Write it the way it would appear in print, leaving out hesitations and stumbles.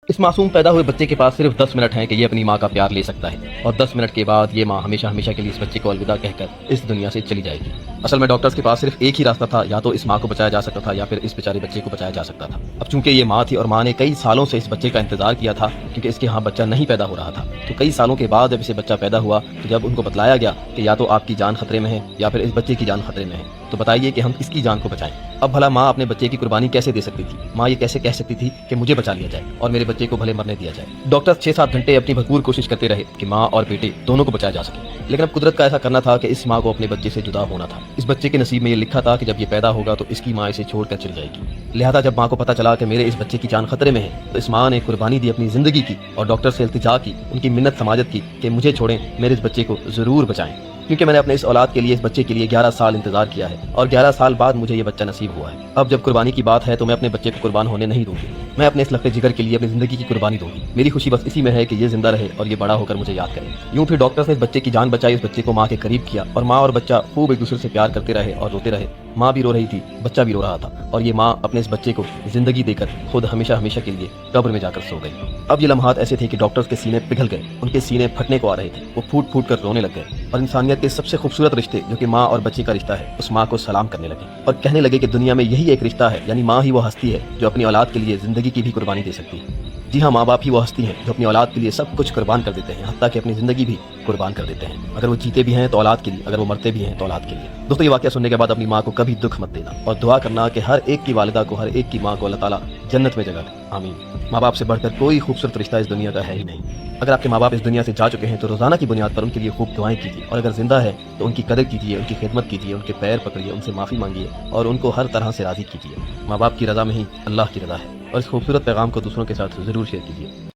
اس معصوم پیدا ہوئے بچے کے پاس صرف 10 منٹ ہیں کہ یہ اپنی ماں کا پیار لے سکتا ہے، اور 10 منٹ کے بعد یہ ماں ہمیشہ ہمیشہ کے لیے اس بچے کو الوداع کہہ کر اس دنیا سے چلی جائے گی۔ اصل میں ڈاکٹرز کے پاس صرف ایک ہی راستہ تھا، یا تو اس ماں کو بچایا جا سکتا تھا یا پھر اس بیچارے بچے کو بچایا جا سکتا تھا۔ اب چونکہ یہ ماں تھی اور ماں نے کئی سالوں سے اس بچے کا انتظار کیا تھا، کیونکہ اس کے ہاں بچہ نہیں پیدا ہو رہا تھا، تو کئی سالوں کے بعد جب اسے بچہ پیدا ہوا تو جب ان کو بتلایا گیا کہ یا تو آپ کی جان خطرے میں ہے یا پھر اس بچے کی جان خطرے میں ہے، تو بتائیے کہ ہم کس کی جان کو بچائیں۔ اب بھلا ماں اپنے بچے کی قربانی کیسے دے سکتی تھی؟ ماں یہ کیسے کہہ سکتی تھی کہ مجھے بچا لیا جائے اور میرے بچے کو بھلے مرنے دیا جائے؟ ڈاکٹر 6-7 گھنٹے اپنی بھرپور کوشش کرتے رہے کہ ماں اور بیٹے دونوں کو بچایا جا سکے، لیکن اب قدرت کا ایسا کرنا تھا کہ اس ماں کو اپنے بچے سے جدا ہونا تھا۔ اس بچے کے نصیب میں یہ لکھا تھا کہ جب یہ پیدا ہوگا تو اس کی ماں اسے چھوڑ کر چلی جائے گی۔ لہذا جب ماں کو پتہ چلا کہ میرے اس بچے کی جان خطرے میں ہے، تو اس ماں نے قربانی دی، اپنی زندگی کی، اور ڈاکٹر سے التجا کی، ان کی منت سماجت کی کہ مجھے چھوڑیں، میرے اس بچے کو ضرور بچائیں، کیونکہ میں نے اپنے اس اولاد کے لیے، اس بچے کے لیے 11 سال انتظار کیا ہے، اور 11 سال بعد مجھے یہ بچہ نصیب ہوا ہے۔ اب جب قربانی کی بات ہے تو میں اپنے بچے کو قربان ہونے نہیں دوں گی، میں اپنے اس لقطے جگر کے لیے اپنی زندگی کی قربانی دوں گی۔ میری خوشی بس اسی میں ہے کہ یہ زندہ رہے اور یہ بڑا ہو کر مجھے یاد کرے۔ یوں پھر ڈاکٹر نے اس بچے کی جان بچائی، اس بچے کو ماں کے قریب کیا، اور ماں اور بچہ خوب ایک دوسرے سے پیار کرتے رہے اور روتے رہے۔ ماں بھی رو رہی تھی، بچہ بھی رو رہا تھا، اور یہ ماں اپنے اس بچے کو زندگی دے کر خود ہمیشہ ہمیشہ کے لیے قبر میں جا کر سو گئی۔ اب یہ لمحات ایسے تھے کہ ڈاکٹرز کے سینے پگھل گئے، ان کے سینے پھٹنے کو آ رہے تھے، وہ پھوٹ پھوٹ کر رونے لگ گئے، اور انسانیت کے سب سے خوبصورت رشتے جو کہ ماں اور بچے کا رشتہ ہے، اس ماں کو سلام کرنے لگے اور کہنے لگے کہ دنیا میں یہی ایک رشتہ ہے، یعنی ماں ہی وہ ہستی ہے جو اپنی اولاد کے لیے زندگی کی بھی قربانی دے سکتی ہے۔ جی ہاں، ماں باپ ہی وہ ہستی ہیں جو اپنی اولاد کے لیے سب کچھ قربان کر دیتے ہیں، حتیٰ کہ اپنی زندگی بھی قربان کر دیتے ہیں۔ اگر وہ جیتے بھی ہیں تو اولاد کے لیے، اگر وہ مرتے بھی ہیں تو اولاد کے لیے۔ دوستو، یہ واقعہ سننے کے بعد اپنی ماں کو کبھی دکھ مت دینا، اور دعا کرنا کہ ہر ایک کی والدہ کو، ہر ایک کی ماں کو اللہ تعالیٰ جنت میں جگہ دے، آمین۔ ماں باپ سے بڑھ کر کوئی خوبصورت رشتہ اس دنیا کا ہے ہی نہیں۔ اگر آپ کے ماں باپ اس دنیا سے جا چکے ہیں تو روزانہ کی بنیاد پر ان کے لیے خوب دعائیں کیجیے، اور اگر زندہ ہے تو ان کی قدر کیجیے، ان کی خدمت کیجیے، ان کے پیر پکڑیے، ان سے معافی مانگیے، اور ان کو ہر طرح سے راضی کیجیے۔ ماں باپ کی رضا میں ہی اللہ کی رضا ہے، اور اس خوبصورت پیغام کو دوسروں کے ساتھ ضرور شیئر کیجیے۔